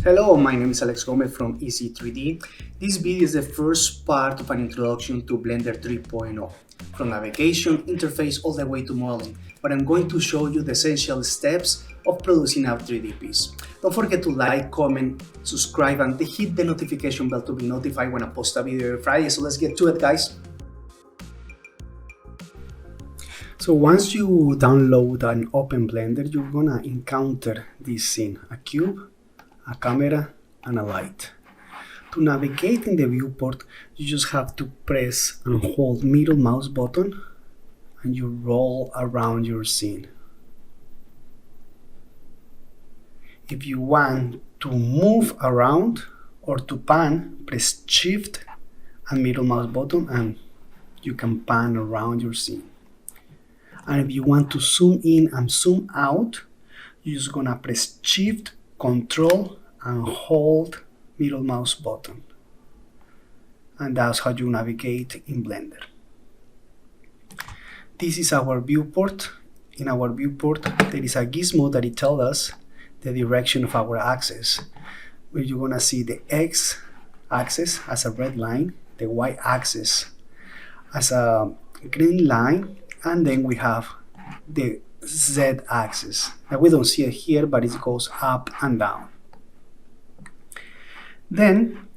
Hello, my name is Alex Gomez from Easy3D. This video is the first part of an introduction to Blender 3.0, from navigation, interface, all the way to modeling, but I'm going to show you the essential steps of producing a 3D piece. Don't forget to like, comment, subscribe, and hit the notification bell to be notified when I post a video every Friday. So let's get to it, guys. So once you download and open Blender, you're gonna encounter this scene, a cube, a camera, and a light. To navigate in the viewport, you just have to press and hold middle mouse button and you roll around your scene. If you want to move around or to pan, press shift and middle mouse button and you can pan around your scene. And if you want to zoom in and zoom out, you're just gonna press shift, control, and hold middle mouse button. And that's how you navigate in Blender. This is our viewport. In our viewport, there is a gizmo that it tells us the direction of our axis, where you're gonna see the X axis as a red line, the Y axis as a green line, and then we have the Z axis. Now we don't see it here, but it goes up and down. Then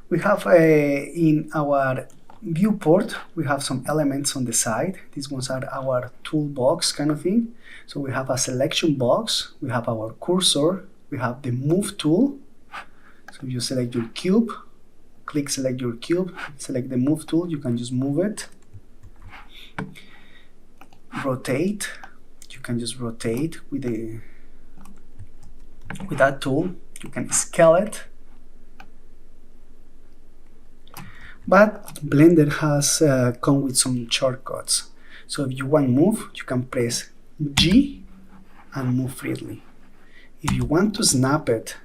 we have in our viewport, we have some elements on the side. These ones are our toolbox kind of thing. So we have a selection box, we have our cursor, we have the move tool. So if you select your cube, select your cube, select the move tool, you can just move it. Rotate, you can just rotate with that tool. You can scale it. But Blender has come with some shortcuts. So if you want to move, you can press G and move freely. If you want to snap it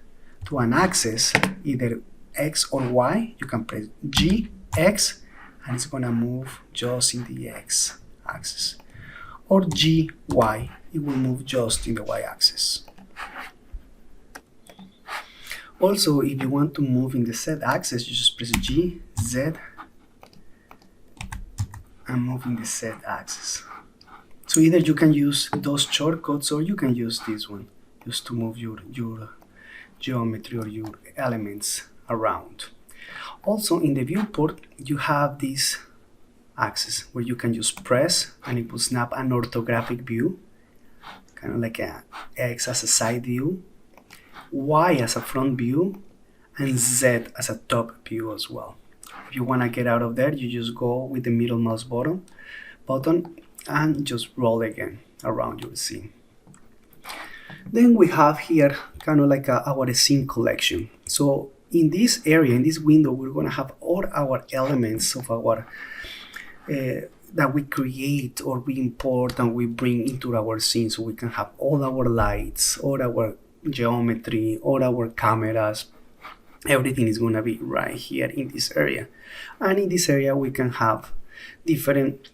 to an axis, either X or Y, you can press G, X, and it's gonna move just in the X axis. Or G, Y, it will move just in the Y axis. Also, if you want to move in the Z axis, you just press G, Z, and move in the Z axis. So either you can use those shortcuts or you can use this one just to move your geometry or your elements around. Also, in the viewport, you have this axis where you can just press and it will snap an orthographic view, kind of like a X as a side view, Y as a front view, and Z as a top view as well. If you want to get out of there, you just go with the middle mouse button and just roll again around your scene. Then we have here kind of like our scene collection. So in this area, in this window, we're going to have all our elements of our that we create or we import and we bring into our scene, so we can have all our lights, all our geometry, all our cameras. Everything is going to be right here in this area. And in this area we can have different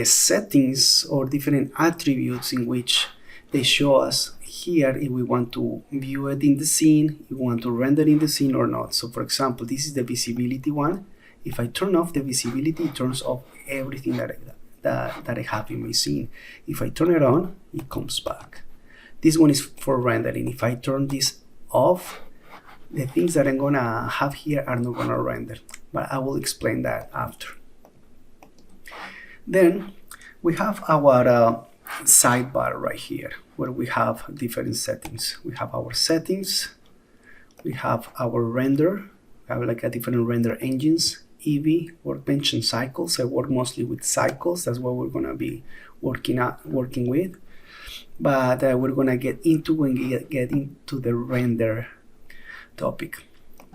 settings or different attributes in which they show us here if we want to view it in the scene, if we want to render in the scene or not. So for example, this is the visibility one. If I turn off the visibility, it turns off everything that I have in my scene. If I turn it on, it comes back. This one is for rendering. If I turn this off, the things that I'm gonna have here are not gonna render, but I will explain that after. Then we have our sidebar right here, where we have different settings. We have our settings, we have our render, we have like a different render engines, Eevee, workbench, and cycles. I work mostly with cycles. That's what we're gonna be working with. But we're gonna get into when we get into the render topic.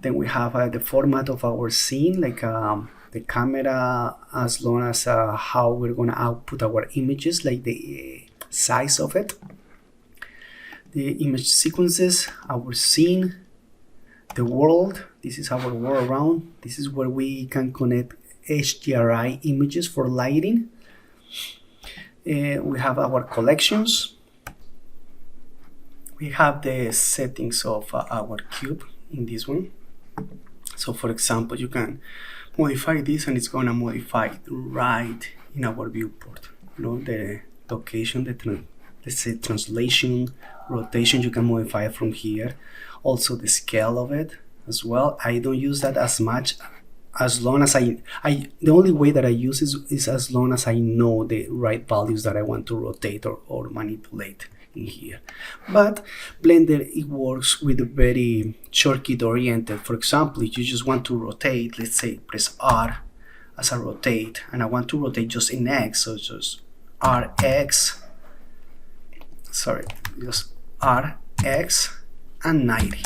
Then we have the format of our scene, like the camera, as long as how we're gonna output our images, like the size of it, the image sequences, our scene, the world. This is our world around. This is where we can connect HDRI images for lighting. We have our collections. we have the settings of our cube in this one. So for example, you can modify this and it's gonna modify it right in our viewport. You know, the location, let's say translation, rotation, you can modify it from here. Also the scale of it as well. I don't use that as much, as long as the only way that I use is as long as I know the right values that I want to rotate or manipulate in here. But Blender, it works with a very shortcut oriented. For example, if you just want to rotate, let's say press R as a rotate, and I want to rotate just in X, so just RX, sorry, just RX and 90,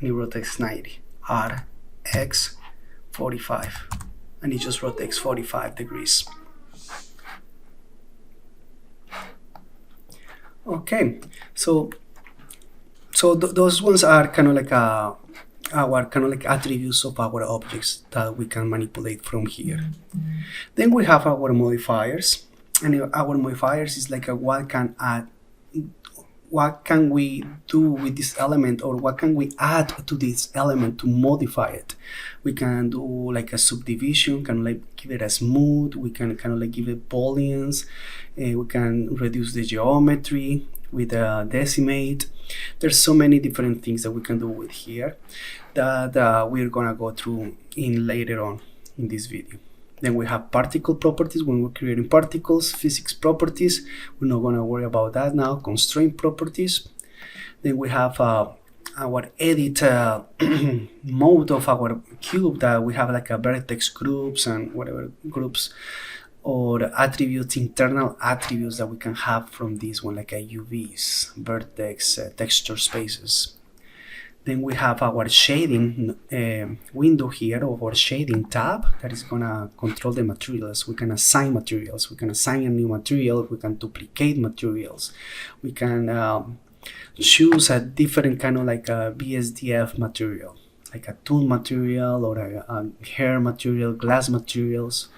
and it rotates 90, RX 45, and it just rotates 45 degrees. Okay, so those ones are kind of like our kind of like attributes of our objects that we can manipulate from here. Then we have our modifiers, and our modifiers is like what can we do with this element, or what can we add to this element to modify it. We can do like a subdivision, kind of like give it a smooth, we can kind of like give it booleans, we can reduce the geometry with a decimate. There's so many different things that we can do with here that we're gonna go through in later on in this video. Then we have particle properties when we're creating particles, physics properties, we're not gonna worry about that now, constraint properties. Then we have our edit mode of our cube, that we have like a vertex groups and whatever groups or attributes, internal attributes that we can have from this one, like a UVs, vertex, texture spaces. Then we have our shading window here, or our shading tab, that is gonna control the materials. We can assign materials, we can assign a new material, we can duplicate materials, we can choose a different kind of like a BSDF material, like a tool material or a hair material, glass materials.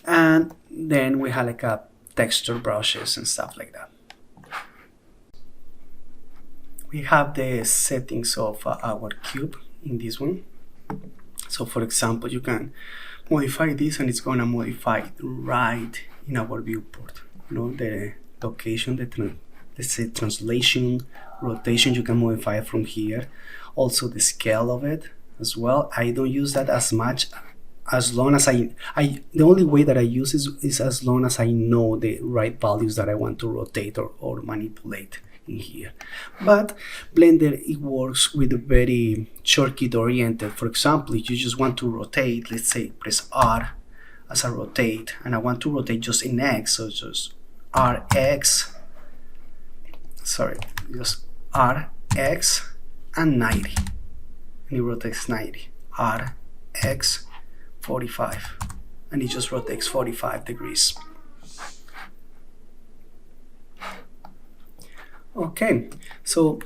And then we have like a texture brushes and stuff like that. We have the settings of our cube in this one. So for example, you can modify this and it's gonna modify it right in our viewport. You know, the location, let's say translation, rotation, you can modify it from here. Also the scale of it as well. I don't use that as much, as long as the only way that I use is as long as I know the right values that I want to rotate or manipulate in here. But Blender, it works with a very shortcut oriented. For example, if you just want to rotate, let's say press R as a rotate, and I want to rotate just in X, so just RX, sorry, just RX and 90, and it rotates 90, RX 45, and it just rotates 45 degrees. Okay, so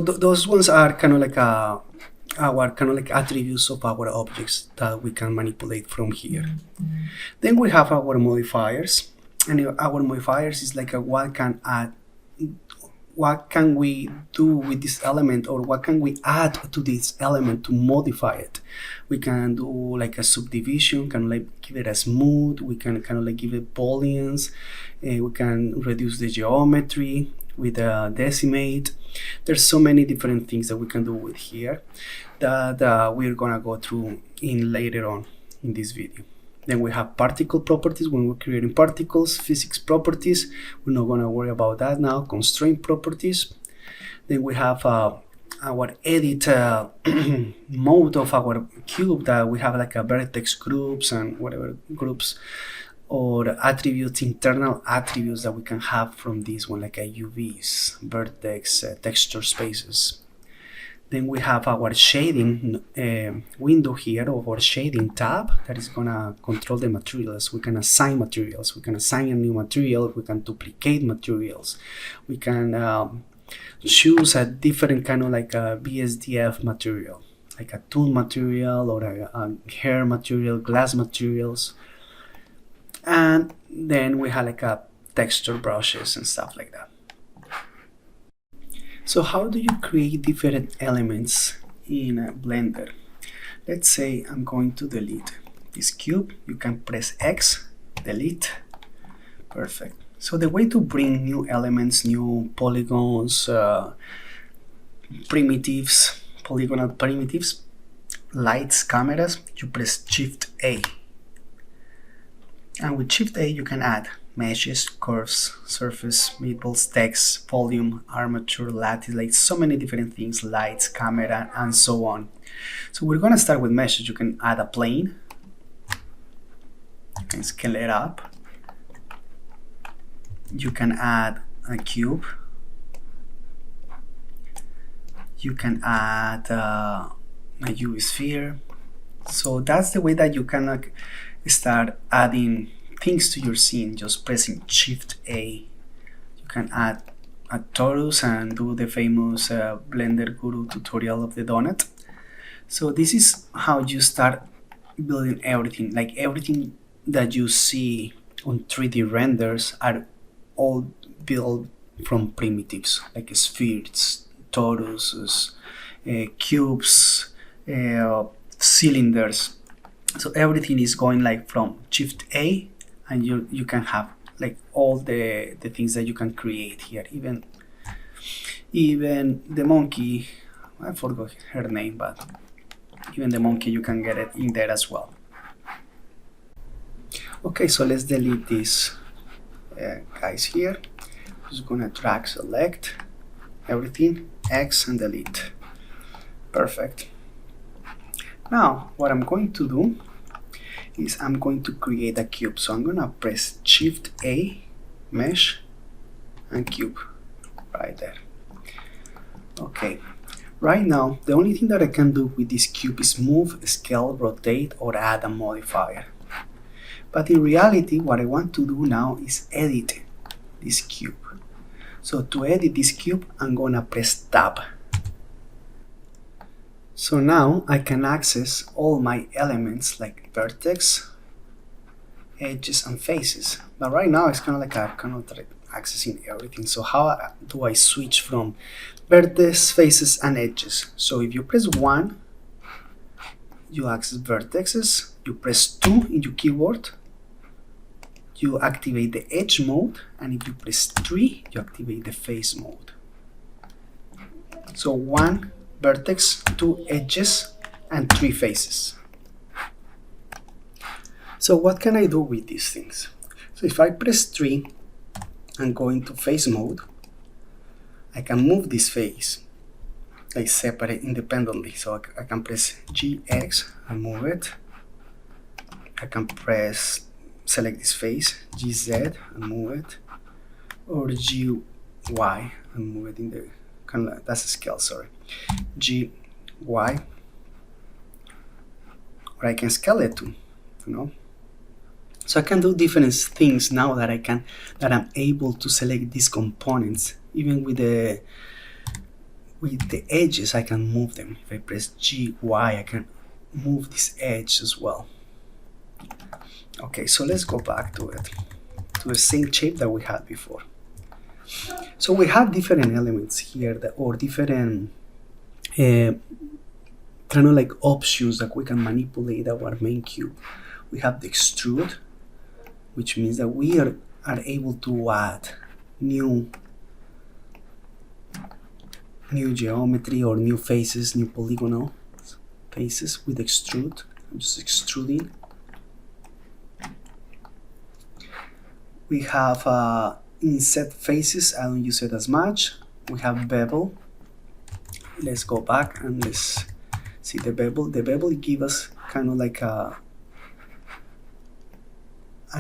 those ones are kind of like our kind of like attributes of our objects that we can manipulate from here. Then we have our modifiers, and our modifiers is like what can we do with this element, or what can we add to this element to modify it. We can do like a subdivision, kind of like give it a smooth, we can kind of like give it booleans, we can reduce the geometry with a decimate. There's so many different things that we can do with here that we're gonna go through in later on in this video. Then we have particle properties when we're creating particles, physics properties, we're not gonna worry about that now, constraint properties. Then we have our edit mode of our cube, that we have like a vertex groups and whatever groups or attributes, internal attributes that we can have from this one, like a UVs, vertex, texture spaces. Then we have our shading window here, or our shading tab, that is gonna control the materials. We can assign materials, we can assign a new material, we can duplicate materials, we can choose a different kind of like a BSDF material, like a tool material or a hair material, glass materials. And then we have like a texture brushes and stuff like that. So how do you create different elements in a Blender? Let's say I'm going to delete this cube. You can press X, delete. Perfect. So the way to bring new elements, new polygons, primitives, polygonal primitives, lights, cameras, you press Shift A. And with Shift A you can add meshes, curves, surface, meeples, text, volume, armature, lattice, like so many different things, lights, camera, and so on. So we're gonna start with meshes. You can add a plane, you can scale it up, you can add a cube, you can add a UV sphere. So that's the way that you can start adding things to your scene, just pressing Shift A. You can add a torus and do the famous Blender Guru tutorial of the donut. So this is how you start building everything. Like everything that you see on 3D renders are all built from primitives, like spheres, toruses, cubes, cylinders. So everything is going like from Shift A, and you can have like all the things that you can create here. Even the monkey, I forgot her name, but even the monkey you can get it in there as well. Okay, so let's delete these guys here. Just gonna drag, select everything, X, and delete. Perfect. Now what I'm going to do is I'm going to create a cube. So I'm gonna press Shift A, mesh, and cube right there. Okay, right now the only thing that I can do with this cube is move, scale, rotate, or add a modifier. But in reality what I want to do now is edit this cube. So to edit this cube I'm gonna press Tab. So now I can access all my elements like vertex, edges, and faces. But right now it's kind of like I'm kind of accessing everything. So how do I switch from vertex, faces, and edges? So if you press 1, you access vertexes. You press 2 in your keyboard, you activate the edge mode, and if you press 3, you activate the face mode. So 1 vertex, 2 edges, and 3 faces. So what can I do with these things? So if I press 3 and go into face mode, I can move this face like separate independently. So I can press GX and move it. I can select this face, GZ, and move it, or GY and move it in the that's a scale, sorry, GY, or I can scale it too, you know. So I can do different things now that I'm able to select these components. Even with the edges, I can move them. If I press GY, I can move this edge as well. Okay, so let's go back to it, to the same shape that we had before. So we have different elements here or different kind of like options that we can manipulate our main cube. We have the extrude, which means that we are able to add new geometry or new faces, new polygonal faces with extrude. I'm just extruding. We have inset faces. I don't use it as much. We have bevel. Let's go back and let's see the bevel. The bevel gives us kind of like a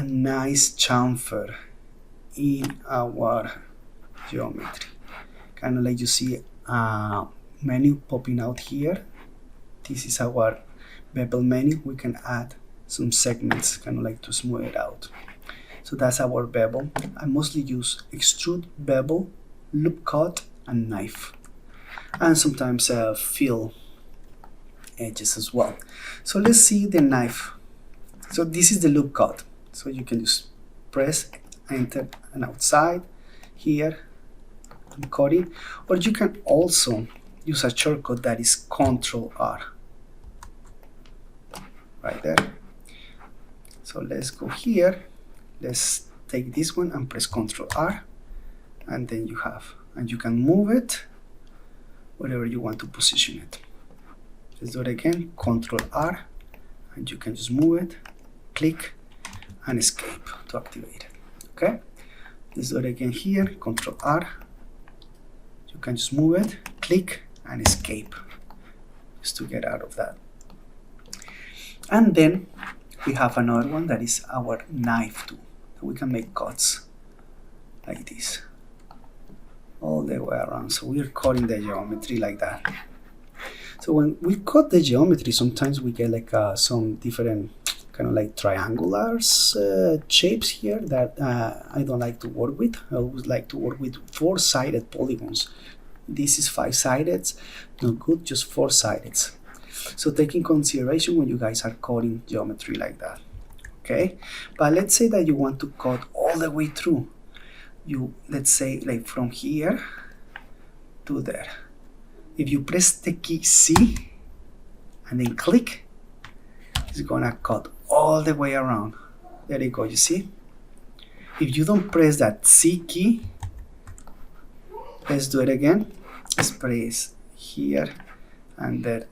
nice chamfer in our geometry. Kind of like you see a menu popping out here. This is our bevel menu. We can add some segments kind of like to smooth it out. So that's our bevel. I mostly use extrude, bevel, loop cut, and knife, and sometimes fill edges as well. So let's see the knife. So this is the loop cut. So you can just press enter and outside here, and cut it, or you can also use a shortcut that is Ctrl R right there. So let's go here, let's take this one and press Ctrl R, and then you have, and you can move it wherever you want to position it. Let's do it again, Ctrl R, and you can just move it, click and escape to activate it. Okay, let's do it again here, Ctrl R, you can just move it, click and escape just to get out of that. And then we have another one that is our knife tool. We can make cuts like this all the way around. So we're cutting the geometry like that. So when we cut the geometry, sometimes we get like some different kind of like triangular shapes here that I don't like to work with. I always like to work with 4-sided polygons. This is 5-sided, not good, just 4-sided. So take in consideration when you guys are cutting geometry like that. Okay, but let's say that you want to cut all the way through. Let's say like from here to there. If you press the key C and then click, it's gonna cut all the way around. There you go, you see? If you don't press that C key, let's do it again. Let's press here and there,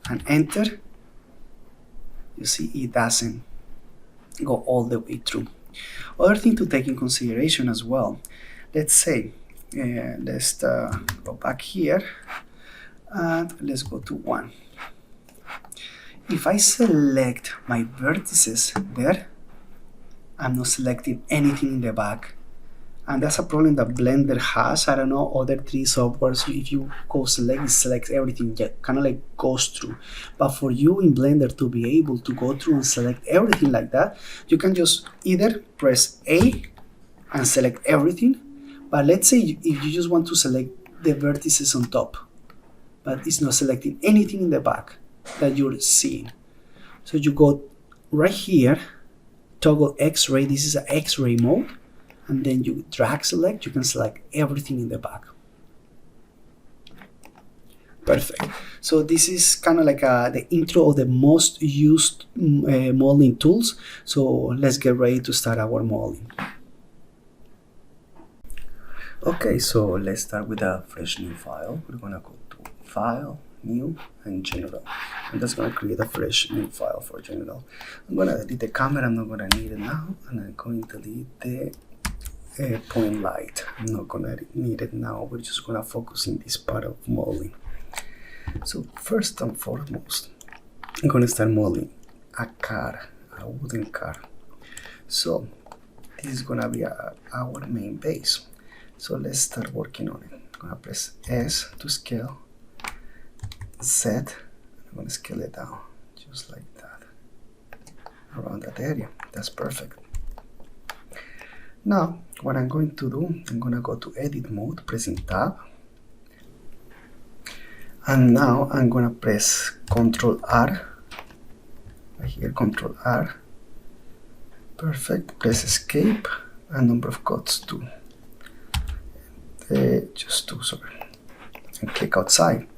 and enter. You see, it doesn't go all the way through. Other thing to take in consideration as well, let's say, let's go back here and let's go to 1. If I select my vertices there, I'm not selecting anything in the back. And that's a problem that Blender has. I don't know, other 3 softwares, if you go select, it selects everything, kind of like goes through. But for you in Blender to be able to go through and select everything like that, you can just either press A and select everything. But let's say if you just want to select the vertices on top, but it's not selecting anything in the back that you're seeing. So you go right here, toggle X-ray, this is an X-ray mode. And then you drag select, you can select everything in the back. Perfect. So this is kind of like the intro of the most used modeling tools. So let's get ready to start our modeling. Okay, so let's start with a fresh new file. We're gonna go to File, New, and General. And that's gonna create a fresh new file for General. I'm gonna delete the camera, I'm not gonna need it now. And I'm going to delete the point light. I'm not gonna need it now. We're just gonna focus in this part of modeling. So first and foremost, I'm gonna start modeling a car, a wooden car. So this is gonna be our main base. So let's start working on it. I'm gonna press S to scale, Z, I'm gonna scale it down just like that, around that area. That's perfect. Now, what I'm going to do, I'm going to go to edit mode, pressing tab. And now I'm going to press Ctrl R. Right here, Ctrl R. Perfect. Press escape and number of cuts 2. Just 2, sorry. And click outside.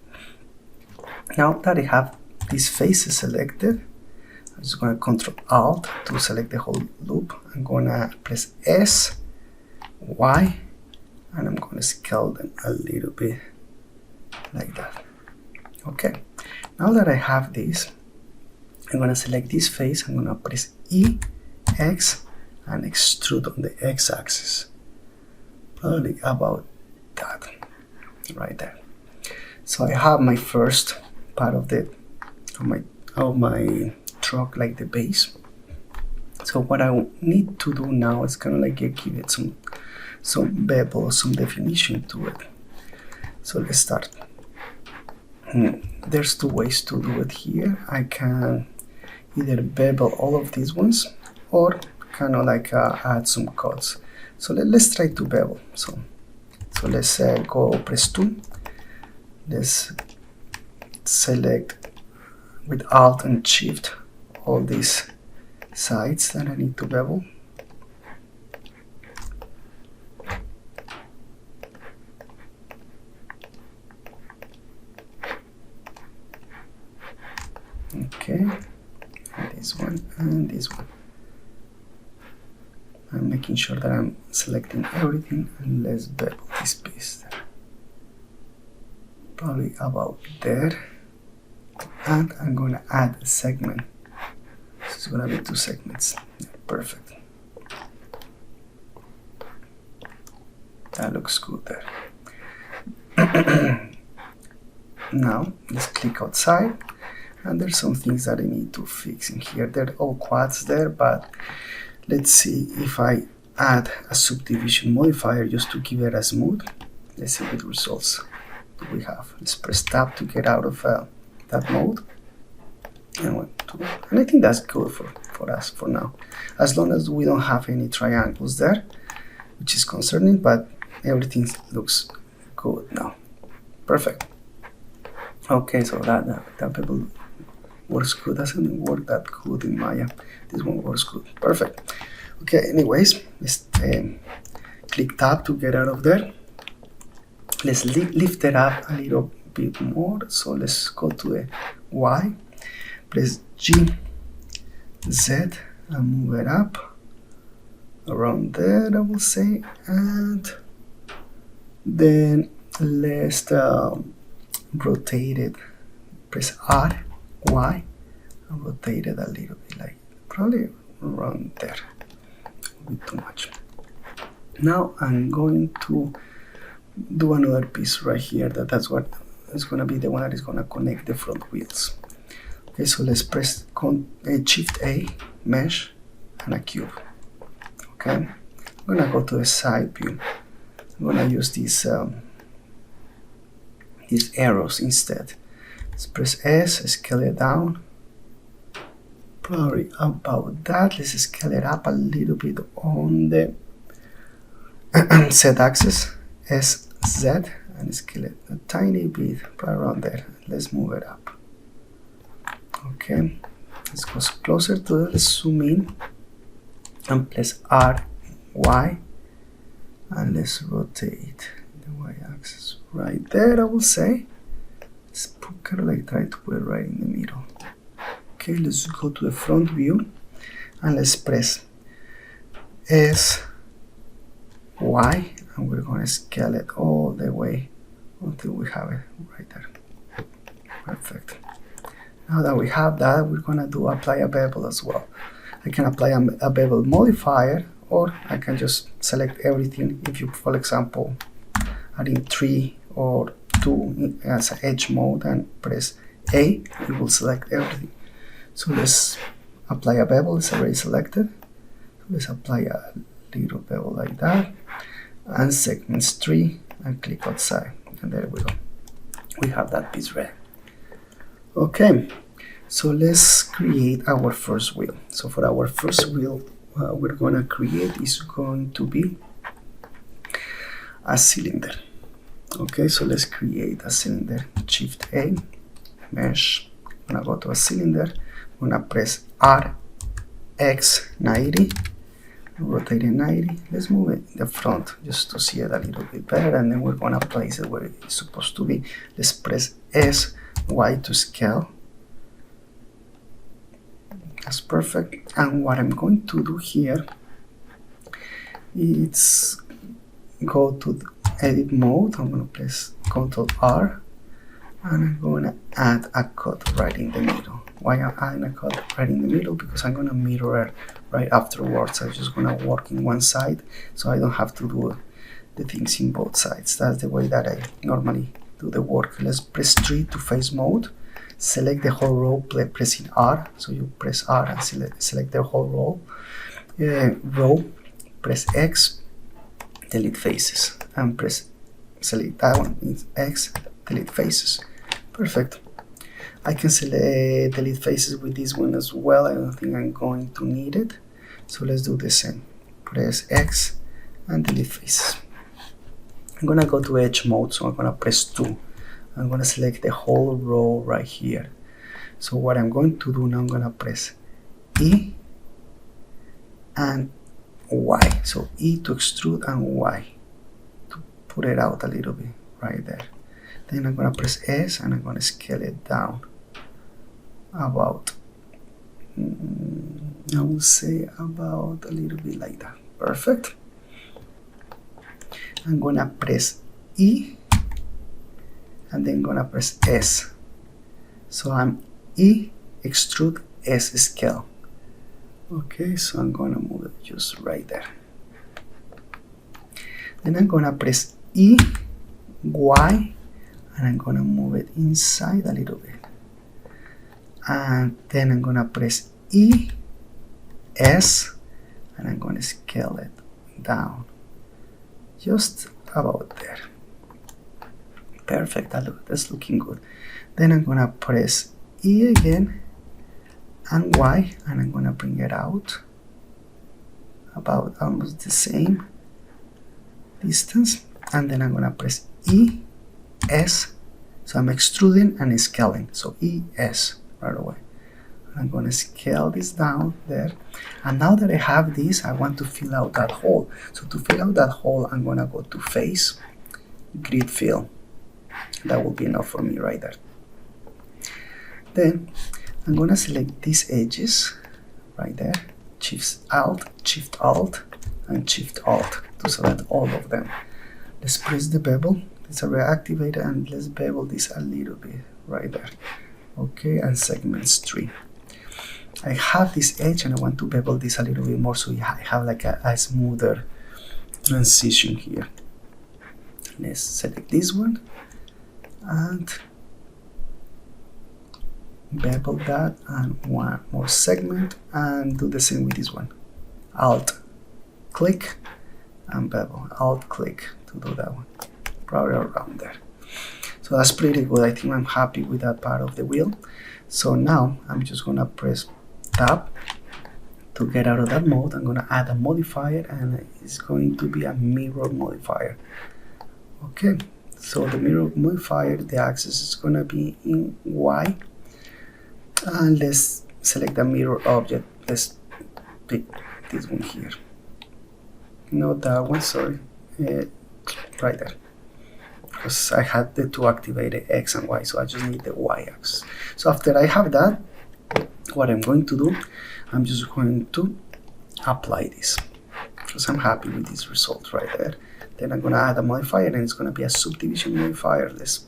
Now that I have these faces selected, I'm just going to Ctrl Alt to select the whole loop. I'm going to press S, Y, and I'm going to scale them a little bit like that. Okay, now that I have this, I'm going to select this face. I'm going to press E, X, and extrude on the X axis. Probably about that, right there. So I have my first part of my truck, like the base. So what I need to do now is kind of like give it some bevel, some definition to it. So let's start. There's 2 ways to do it here. I can either bevel all of these ones or kind of like add some cuts. So let's try to bevel. So let's go press 2. Let's select with Alt and Shift all these sides that I need to bevel. Okay, and this one and this one. I'm making sure that I'm selecting everything, and let's bevel this piece there. Probably about there. And I'm going to add a segment. So it's going to be 2 segments. Yeah, perfect. That looks good there. Now let's click outside, and there's some things that I need to fix in here. They're all quads there, but let's see if I add a subdivision modifier just to give it a smooth. Let's see what results do we have. Let's press tab to get out of that mode. And I think that's good for us for now, as long as we don't have any triangles there, which is concerning, but everything looks good now. Perfect. Okay, so that bevel works good. Doesn't work that good in Maya. This one works good. Perfect. Okay, anyways, let's click tab to get out of there. Let's lift it up a little bit more. So let's go to the Y, press G, Z, and move it up around there, I will say, and then let's rotate it. Press R, Y, and rotate it a little bit, like probably around there. A bit too much. Now I'm going to do another piece right here. That's what is going to be the one that is going to connect the front wheels. Okay, so let's press Shift A, mesh, and a cube. Okay, I'm going to go to the side view. I'm going to use these arrows instead. Let's press S, scale it down. Probably about that. Let's scale it up a little bit on the Z axis, S, Z, and scale it a tiny bit right around there. Let's move it up. Okay, let's go closer to it. Let's zoom in and press R, Y, and let's rotate the Y axis right there, I will say. Let's kind of like try to put it right in the middle. Okay, let's go to the front view, and let's press S, Y, and we're going to scale it all the way until we have it right there. Perfect. Now that we have that, we're going to apply a bevel as well. I can apply a bevel modifier, or I can just select everything. If you, for example, are in 3 or 2 as an edge mode and press A, it will select everything. So let's apply a bevel. It's already selected. So let's apply a little bevel like that, and segments 3, and click outside, and there we go. We have that piece ready. Okay, so let's create our first wheel. So for our first wheel, we're going to create is going to be a cylinder. Okay, so let's create a cylinder. Shift A, mesh. I'm gonna go to a cylinder. I'm gonna press R, X 90, rotate it 90. Let's move it in the front just to see it a little bit better, and then we're gonna place it where it's supposed to be. Let's press S, Y to scale. That's perfect. And what I'm going to do here is go to the edit mode. I'm going to press Ctrl R, and I'm going to add a cut right in the middle. Why am I adding a cut right in the middle? Because I'm going to mirror it right afterwards. I'm just going to work in one side, so I don't have to do the things in both sides. That's the way that I normally do the work. Let's press 3 to face mode. Select the whole row, pressing R. So you press R and select the whole row. Press X, delete faces, and select that one. It's X, delete faces. Perfect. I can select delete faces with this one as well. I don't think I'm going to need it. So let's do the same. Press X and delete faces. I'm gonna go to edge mode, so I'm gonna press 2. I'm going to select the whole row right here. So what I'm going to do now, I'm going to press E and Y. So E to extrude and Y to put it out a little bit right there. Then I'm going to press S and I'm going to scale it down about, I will say about a little bit like that. Perfect. I'm gonna press E and then gonna press S. So I'm E, extrude, S, scale. Okay, so I'm gonna move it just right there. Then I'm gonna press E, Y, and I'm gonna move it inside a little bit. And then I'm gonna press E, S, and I'm gonna scale it down. Just about there. Perfect, that's looking good. Then I'm gonna press E again and Y, and I'm gonna bring it out about almost the same distance, and then I'm gonna press E, S, so I'm extruding and scaling, so E, S right away. I'm gonna scale this down there, and now that I have this, I want to fill out that hole. So to fill out that hole, I'm gonna go to Face, Grid Fill. That will be enough for me right there. Then I'm gonna select these edges right there, Shift Alt, and Shift Alt to select all of them. Let's press the bevel. It's a reactivator, and let's bevel this a little bit right there. Okay, and segments 3. I have this edge and I want to bevel this a little bit more so I have like a smoother transition here. Let's select this one and bevel that, and one more segment, and do the same with this one. Alt click and bevel, Alt click to do that one, probably around there. So that's pretty good. I think I'm happy with that part of the wheel. So now I'm just gonna press Tab to get out of that mode. I'm gonna add a modifier, and it's going to be a mirror modifier. Okay, so the mirror modifier, the axis is gonna be in Y, and let's select the mirror object. Let's pick this one here. No, that one, sorry, right there. Because I had the two activated X and Y, so I just need the Y axis. So after I have that, what I'm going to do, I'm just going to apply this because I'm happy with this result right there. Then I'm going to add a modifier, and it's going to be a subdivision modifier. Let's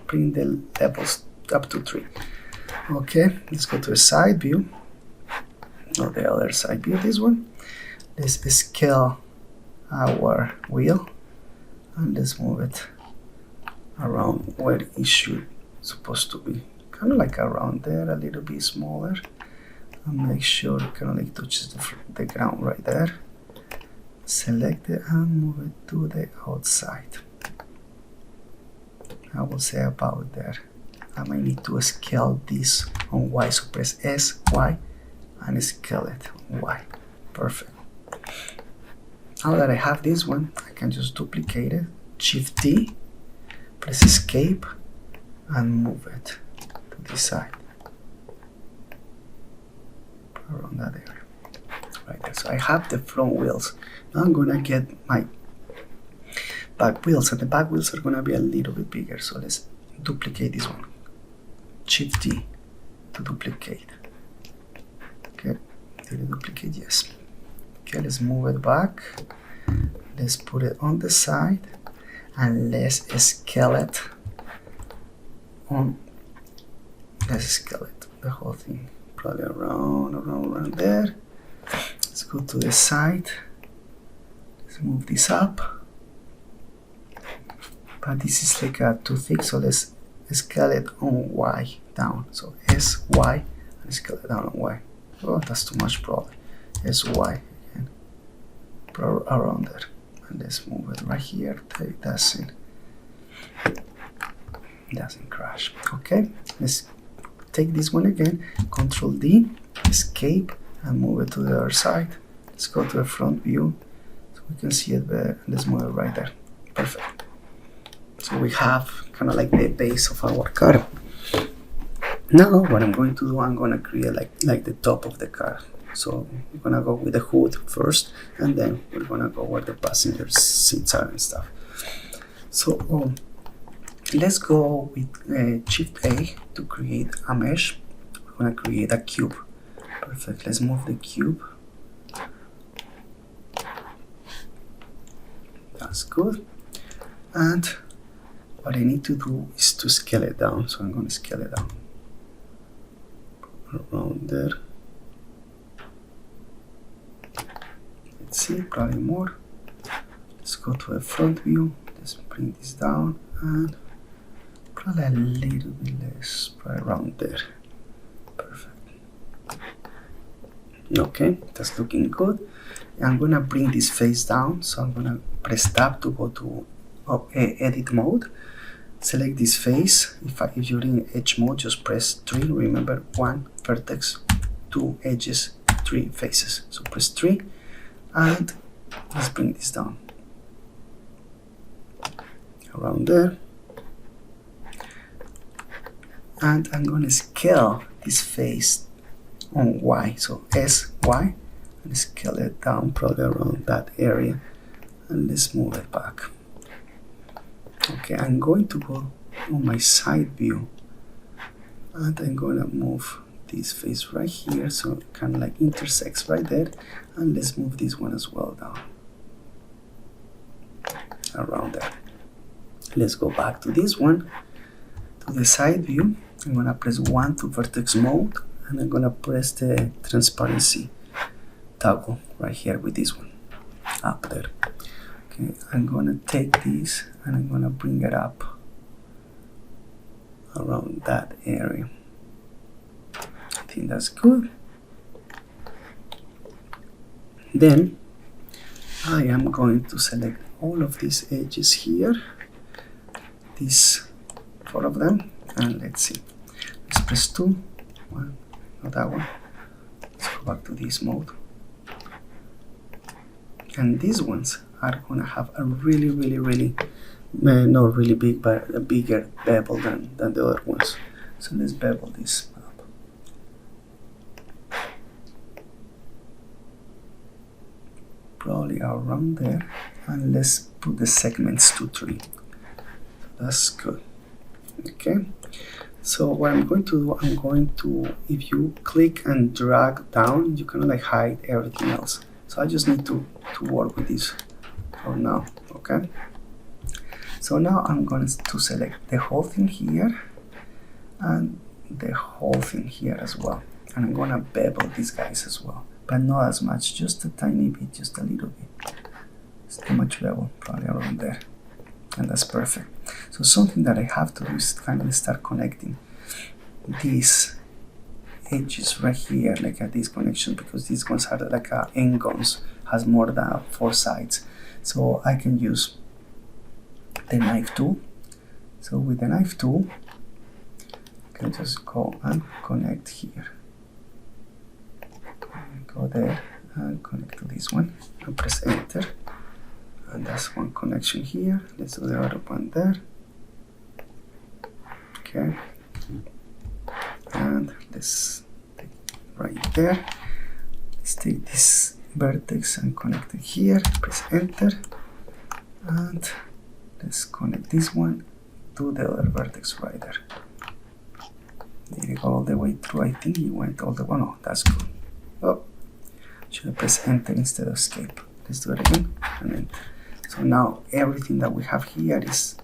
bring the levels up to 3. Okay, let's go to the side view, or the other side view, this one. Let's scale our wheel, and let's move it around where it should supposed to be, kind of like around there, a little bit smaller, and make sure it kind of like touches the ground right there. Select it and move it to the outside. I will say about there. I might need to scale this on Y, so press S, Y, and scale it on Y. Perfect. Now that I have this one, I can just duplicate it, Shift D, press Escape, and move it to this side, around that area, right there. So I have the front wheels. Now I'm gonna get my back wheels, and the back wheels are gonna be a little bit bigger. So let's duplicate this one, Shift D to duplicate. Okay, did it duplicate? Yes. Okay, let's move it back. Let's put it on the side, and let's scale it on. Let's scale it, the whole thing, probably around there. Let's go to the side. Let's move this up. But this is like too thick, so let's scale it on Y down. So S, Y, and scale it down on Y. Oh, that's too much probably. S, Y. Around there, and let's move it right here. It doesn't crash. Okay, let's take this one again, Control D, Escape, and move it to the other side. Let's go to the front view so we can see it better. Let's move it right there. Perfect. So we have kind of like the base of our car. Now what I'm going to do, I'm going to create like the top of the car. So we're gonna go with the hood first, and then we're gonna go where the passenger seats are and stuff. So let's go with Shift A to create a mesh gonna create a cube. Perfect. Let's move the cube. That's good. And what I need to do is to scale it down. So I'm going to scale it down around there. Let's see, probably more. Let's go to a front view. Let's bring this down and probably a little bit less, probably around there. Perfect. Okay, that's looking good. I'm gonna bring this face down, so I'm gonna press tab to go to edit mode. Select this face. If you're in edge mode, just press 3. Remember, 1 vertex, 2 edges, 3 faces. So press 3 and let's bring this down around there. And I'm gonna scale this face on Y, so SY, and scale it down probably around that area, and let's move it back. Okay, I'm going to go on my side view and I'm gonna move this face right here, so it kind of like intersects right there, and let's move this one as well down around there. Let's go back to this one, to the side view. I'm gonna press 1 to vertex mode, and I'm gonna press the transparency toggle right here with this one up there. Okay, I'm gonna take this and I'm gonna bring it up around that area. I think that's good. Then I am going to select all of these edges here, these 4 of them, and let's see. Let's press 2. 1, not that one. Let's go back to this mode. And these ones are gonna have a really not really big, but a bigger bevel than the other ones. So let's bevel this up. Probably around there, and let's put the segments to 3. That's good. Okay, so what I'm going to do, if you click and drag down, you can like hide everything else. So I just need to work with this for now. Okay, so now I'm going to select the whole thing here and the whole thing here as well, and I'm gonna bevel these guys as well, but not as much, just a tiny bit, just a little bit. It's too much bevel, probably around there, and that's perfect. So something that I have to do is kind of start connecting these edges right here, like at this connection, because these ones are like end guns, has more than 4 sides. So I can use the knife tool. So with the knife tool, I can just go and connect here. Go there and connect to this one and press enter. And that's one connection here. Let's do the other one there. Okay. And let's take right there. Let's take this vertex and connect it here. Press enter. And let's connect this one to the other vertex right there. Did it go all the way through? I think it went all the way. Oh, no, that's good. Oh, should I press enter instead of escape? Let's do it again and enter. So now everything that we have here is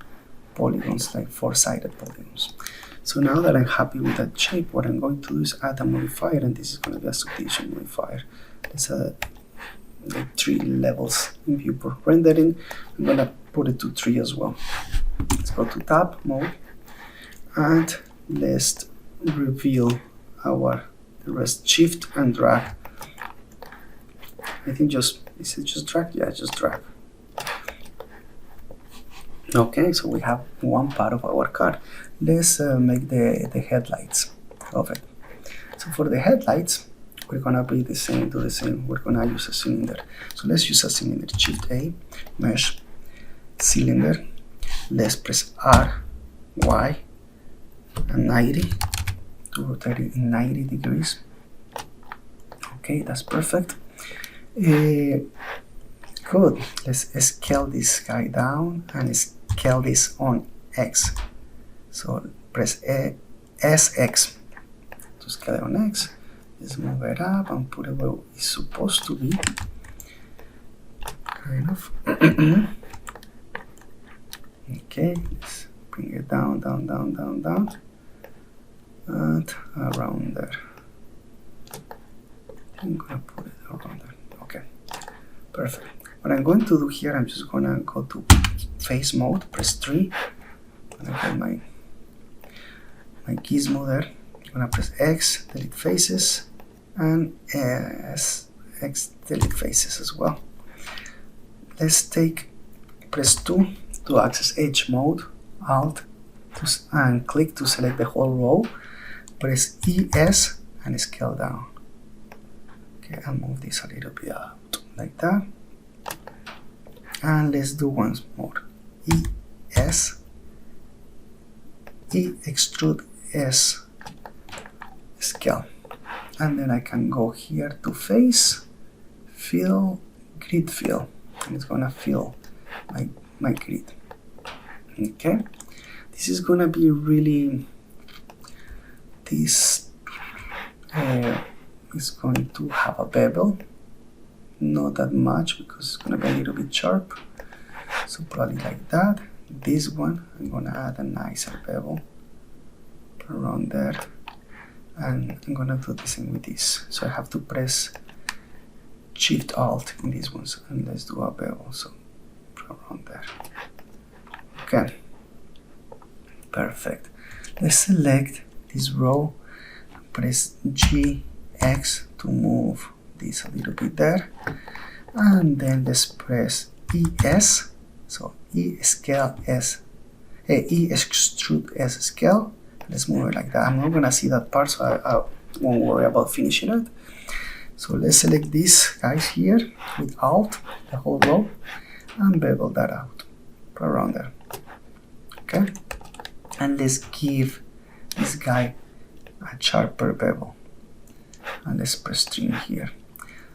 polygons, like 4-sided polygons. So now that I'm happy with that shape, what I'm going to do is add a modifier, and this is going to be a subdivision modifier. Let's add like 3 levels in viewport rendering. I'm going to put it to 3 as well. Let's go to tab mode and let's reveal the rest. Shift and drag. I think is it just drag? Yeah, just drag. Okay, so we have one part of our car. Let's make the headlights of it. So for the headlights, we're gonna be do the same. We're gonna use a cylinder. So let's use a cylinder. Shift A, mesh, cylinder. Let's press R, Y, and 90 to rotate it in 90 degrees. Okay, that's perfect. Good. Let's scale this guy down and scale this on X. So press SX to to scale on X. Let's move it up and put it where it's supposed to be. Kind of. Okay, let's bring it down, down, down, down, down, and around there. I'm gonna put it around there. Okay, perfect. What I'm going to do here, I'm just gonna go to face mode, press 3. I'm gonna get my gizmo there. I'm gonna press X, delete faces, and X, delete faces as well. Let's press 2 to access edge mode, Alt, and click to select the whole row. Press ES and scale down. Okay, I'll move this a little bit out, like that. And let's do once more. ES, E, extrude S, scale. And then I can go here to face, fill, grid fill. And it's gonna fill my grid. Okay, this is gonna be really, this is going to have a bevel, not that much because it's gonna be a little bit sharp, so probably like that. This one, I'm gonna add a nicer bevel around there, and I'm gonna do the same with this. So I have to press Shift Alt in these ones, and let's do a bevel, so around there. Okay, perfect. Let's select this row, press GX to move this a little bit there, and then let's press ES, so E scale S, E extrude S scale. Let's move it like that. I'm not gonna see that part, so I won't worry about finishing it. So let's select these guys here with Alt, the whole row, and bevel that out around there. Okay, and let's give this guy a sharper bevel, and let's press string here.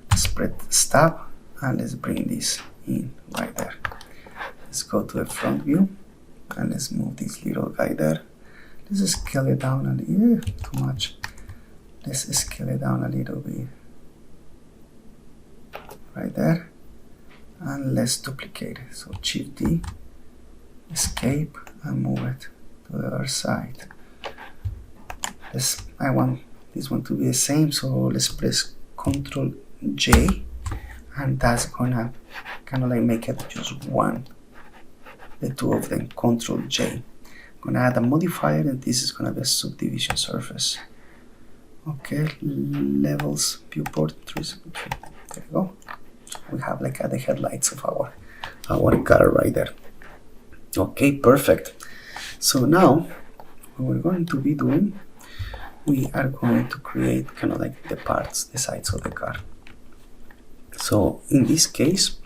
Let's press stop, and let's bring this in right there. Let's go to the front view, and let's move this little guy there. Let's scale it down a little, too much. Let's scale it down a little bit, right there, and let's duplicate it. So Shift D, escape, and move it to the other side. I want this one to be the same, so let's press Ctrl J, and that's gonna kind of like make it just one, the two of them. Ctrl J. I'm gonna add a modifier, and this is gonna be a subdivision surface. Okay, levels, viewport, 373. There you go. We have like the headlights of our car right there. Okay, perfect. So now what we're going to be doing, we are going to create kind of like the parts, the sides of the car. So in this case,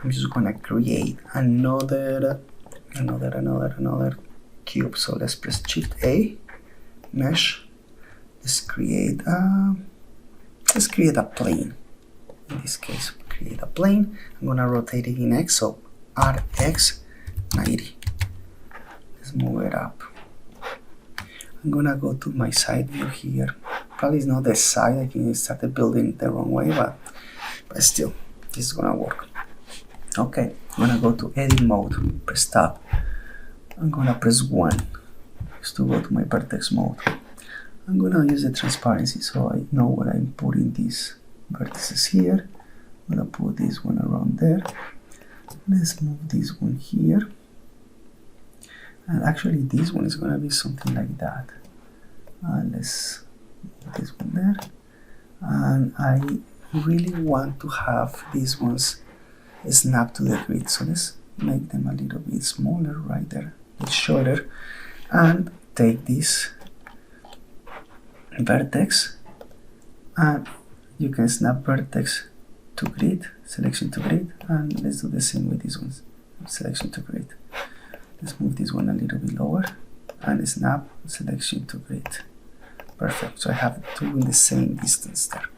I'm just gonna create another cube. So let's press Shift A, mesh. Let's create a plane. In this case, create a plane. I'm gonna rotate it in X, so RX 90. Let's move it up. I'm gonna go to my side view here. Probably it's not the side, I think I started building the wrong way, but still, this is gonna work. Okay, I'm gonna go to edit mode, press tab. I'm gonna press 1 just to go to my vertex mode. I'm gonna use the transparency so I know where I'm putting these vertices here. I'm gonna put this one around there. Let's move this one here. And actually this one is gonna be something like that. Let's move this one there. And I really want to have these ones snap to the grid. So let's make them a little bit smaller right there. It's shorter. And take this vertex, and you can snap vertex to grid, selection to grid, and let's do the same with these ones, selection to grid. Let's move this one a little bit lower and snap selection to grid. Perfect. So I have two in the same distance there.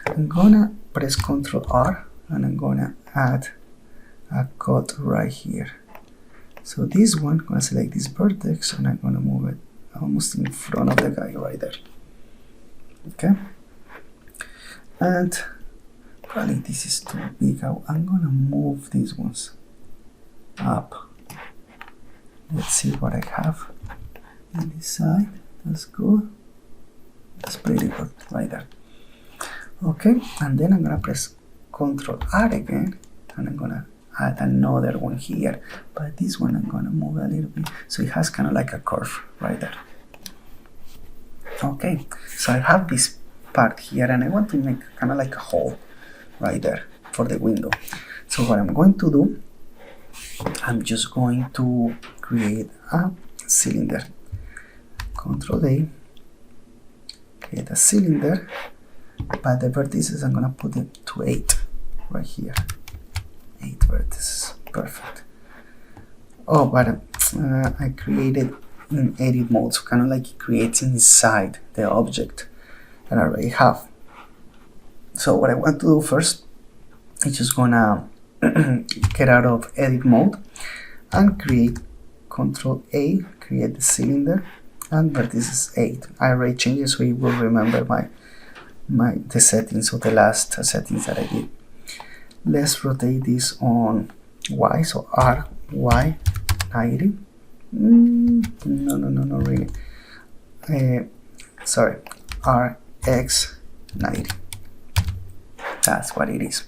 I'm gonna press Ctrl R, and I'm gonna add a cut right here. So this one, I'm gonna select this vertex, and I'm gonna move it almost in front of the guy right there. Okay, and probably this is too big. I'm gonna move these ones up. Let's see what I have on this side. That's good. That's pretty good right there. Okay, and then I'm gonna press Ctrl R again, and I'm gonna add another one here, but this one I'm gonna move a little bit so it has kind of like a curve right there. Okay, so I have this part here and I want to make kind of like a hole right there for the window. So what I'm going to do, I'm just going to create a cylinder. Ctrl A, create a cylinder, but the vertices I'm gonna put it to 8 right here. 8 vertices, perfect. Oh, but I created in edit mode, so kind of like it creates inside the object that I already have. So what I want to do first is just gonna get out of edit mode and create Ctrl A, create the cylinder, and vertices 8. I already changed it so you will remember the settings of the last settings that I did. Let's rotate this on Y, so R, Y, 90. No, really. Sorry, RX 90. That's what it is.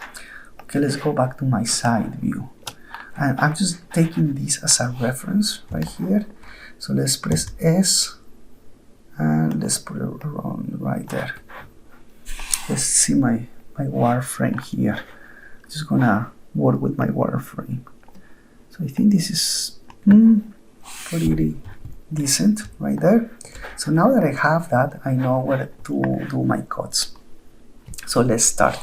Okay, let's go back to my side view. And I'm just taking this as a reference right here. So let's press S and let's put it around right there. Let's see my wireframe here. Just gonna work with my wireframe. So I think this is pretty decent right there. So now that I have that, I know where to do my cuts. So let's start.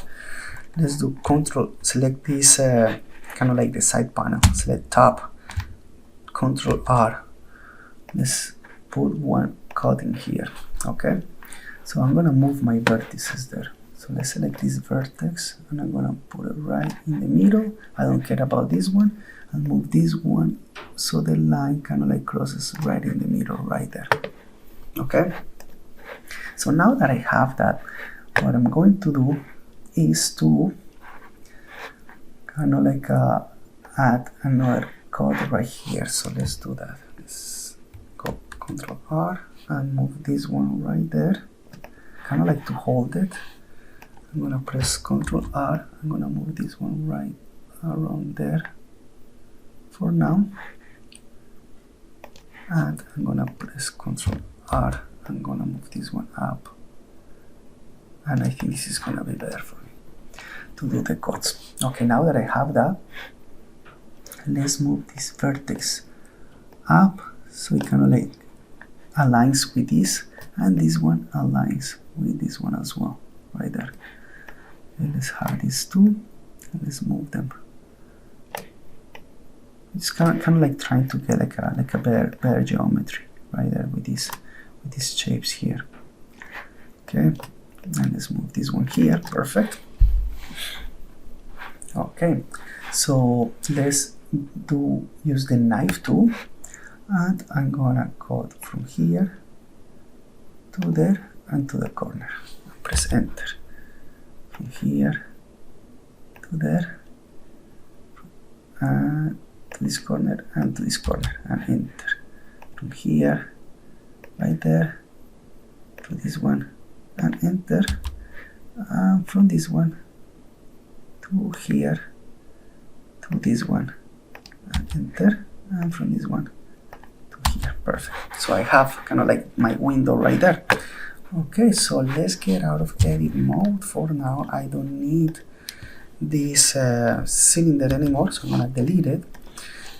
Let's do Control, select this kind of like the side panel, select top, Control R. Let's put one cut in here. Okay, so I'm gonna move my vertices there. So let's select this vertex and I'm gonna put it right in the middle. I don't care about this one, and move this one so the line kind of like crosses right in the middle right there. Okay, so now that I have that, what I'm going to do is to kind of like add another cut right here. So let's do that. Let's go Control R and move this one right there, kind of like to hold it. I'm gonna press Ctrl R. I'm gonna move this one right around there for now, and I'm gonna press Ctrl R. I'm gonna move this one up, and I think this is gonna be better for me to do the cuts. Okay, now that I have that, let's move this vertex up so it kind of like aligns with this, and this one aligns with this one as well right there. And let's have these two and let's move them. It's kind of like trying to get like a better geometry right there with these shapes here. Okay, and let's move this one here. Perfect. Okay, so let's use the knife tool, and I'm gonna cut from here to there and to the corner. Press enter. From here to there, and to this corner and to this corner, and enter. From here, right there, to this one, and enter. And from this one to here, to this one, and enter. And from this one to here. Perfect. So I have kind of like my window right there. Okay, so let's get out of edit mode for now. I don't need this cylinder anymore, so I'm gonna delete it.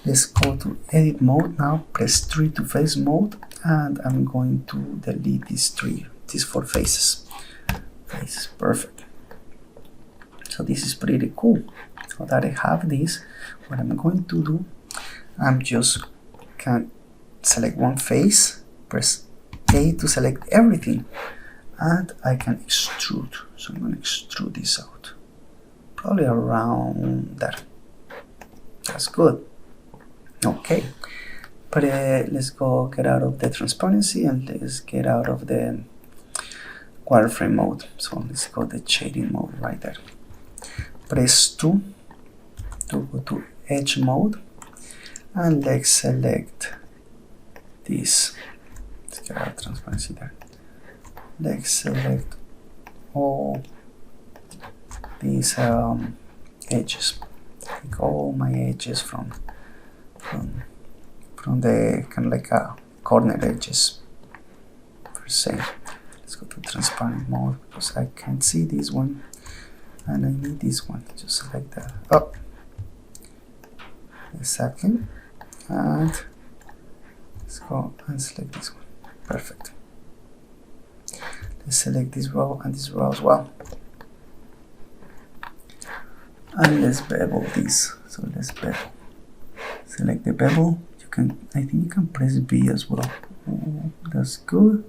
Let's go to edit mode now, press 3 to face mode, and I'm going to delete these 4 faces. Perfect. So this is pretty cool. So that I have this, what I'm going to do, I'm just can select one face, press A to select everything, and I can extrude. So I'm going to extrude this out, probably around there. That's good. Okay, but let's go get out of the transparency and let's get out of the wireframe mode. So let's go the shading mode right there. Press 2 to go to edge mode, and let's select this. Let's get our transparency there. Let's select all these edges. Take all my edges from the kind of like corner edges per se. Let's go to transparent mode because I can't see this one and I need this one. Just select that. Oh, exactly. And let's go and select this one. Perfect. Let's select this row and this row as well. And let's bevel this. So let's bevel. Select the bevel. You can, I think you can press B as well. Oh, that's good.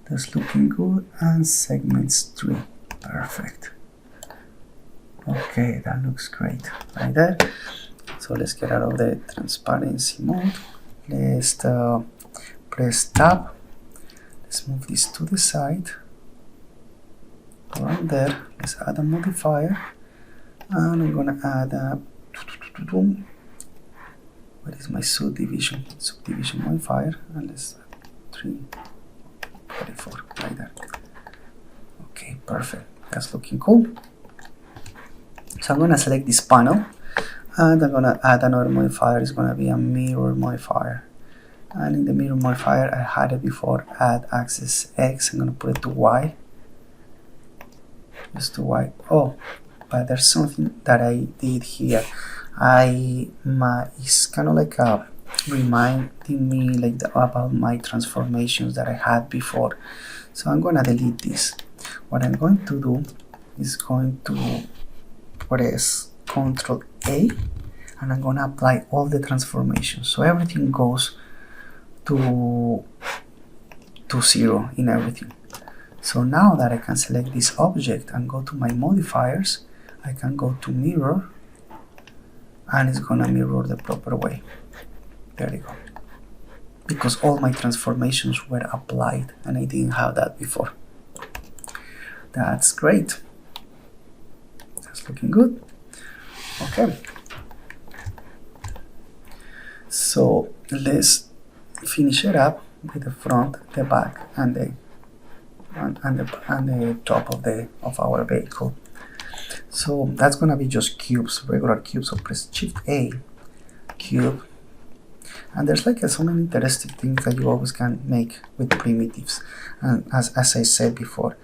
That's looking good. And segments 3. Perfect. Okay, that looks great right there. So let's get out of the transparency mode. Let's press tab. Let's move this to the side. Around there. Let's add a modifier. And I'm gonna add a what is my subdivision modifier, and let's 344 right there. Okay, perfect. That's looking cool. So I'm gonna select this panel, and I'm gonna add another modifier. It's gonna be a mirror modifier, and in the mirror modifier I had it before. Add axis X. I'm gonna put it to Y. Just to Y. Oh, but there's something that I did here. It's kind of like reminding me like about my transformations that I had before. So I'm gonna delete this. What I'm going to do is going to press Ctrl A, and I'm gonna apply all the transformations. So everything goes to 0 in everything. So now that I can select this object and go to my modifiers, I can go to mirror, and it's gonna mirror the proper way. There you go. Because all my transformations were applied and I didn't have that before. That's great. That's looking good. Okay. So let's finish it up with the front, the back, and the top of our vehicle. So that's gonna be just cubes, regular cubes. So press Shift A, cube, and there's like so many interesting things that you always can make with primitives. And as I said before,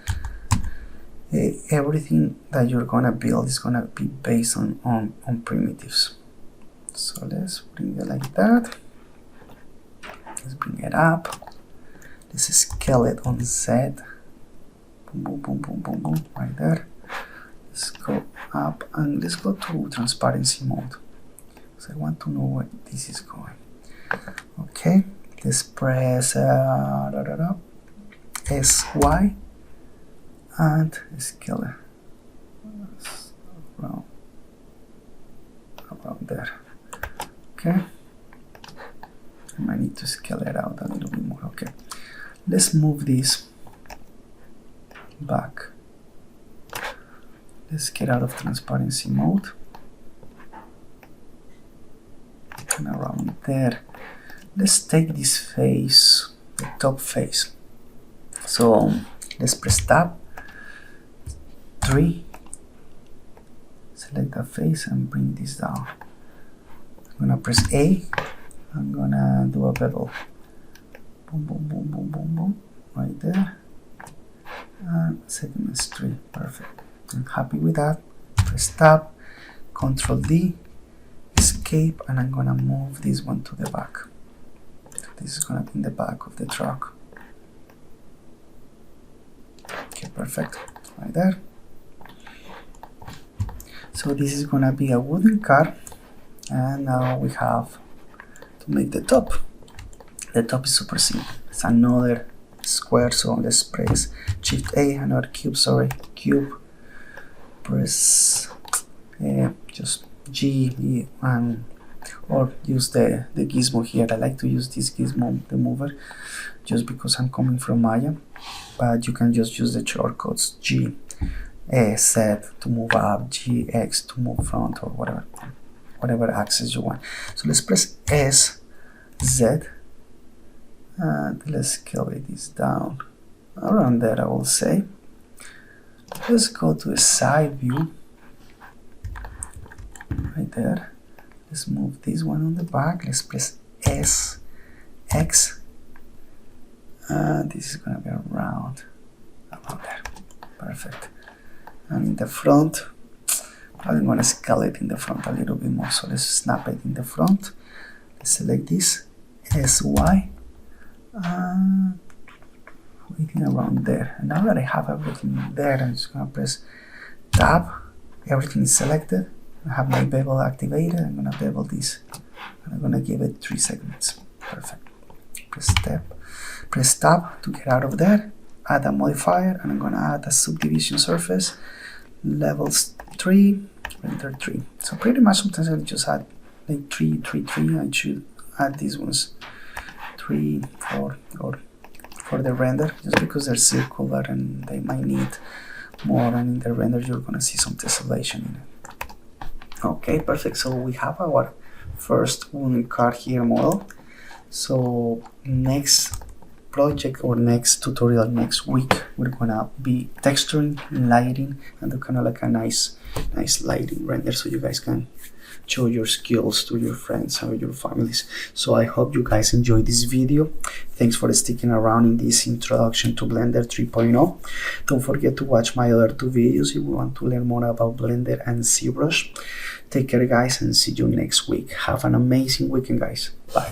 everything that you're gonna build is gonna be based on primitives. So let's bring it like that. Let's bring it up. Let's scale it on Z. Boom, boom, boom, boom, boom, boom, right there. Let's go up and let's go to transparency mode. So I want to know where this is going. Okay, let's press SY and scale it around there. Okay, I might need to scale it out a little bit more. Okay, let's move this back. Let's get out of transparency mode and around there. Let's take this face, the top face. So let's press tab, 3, select the face and bring this down. I'm gonna press A. I'm gonna do a bevel. Boom, boom, boom, boom, boom, boom, right there. And segments 3, perfect. I'm happy with that. Press tab, Ctrl D, escape, and I'm gonna move this one to the back. So this is gonna be in the back of the truck. Okay, perfect, right there. So this is gonna be a wooden car, and now we have to make the top. The top is super simple. It's another square, so let's press Shift A, another cube, sorry, cube. Press just G, E, and or use the gizmo here. I like to use this gizmo, the mover, just because I'm coming from Maya, but you can just use the shortcuts G, Z to move up, G, X to move front, or whatever axis you want. So let's press S, Z, and let's scale this down around there, I will say. Let's go to a side view right there. Let's move this one on the back. Let's press S, X, and this is gonna be around there. Perfect. And in the front, I'm gonna scale it in the front a little bit more. So let's snap it in the front. Let's select this, SY, waiting around there. And now that I have everything there, I'm just gonna press Tab. Everything is selected. I have my bevel activated. I'm gonna bevel this, and I'm gonna give it 3 segments. Perfect. Press Tab to get out of there. Add a modifier, and I'm gonna add a subdivision surface, levels 3, render 3. So pretty much sometimes I just add like 3, 3, 3. I should add these ones 3, 4, or for the render, just because they're circular and they might need more, and in the render you're gonna see some tessellation in it. Okay, perfect. So we have our first wooden car here model. So next project or next tutorial next week, we're gonna be texturing, lighting, and do kind of like a nice lighting render, so you guys can show your skills to your friends or your families. So I hope you guys enjoyed this video. Thanks for sticking around in this introduction to Blender 3.0. Don't forget to watch my other 2 videos if you want to learn more about Blender and Zbrush. Take care guys, and see you next week. Have an amazing weekend guys. Bye.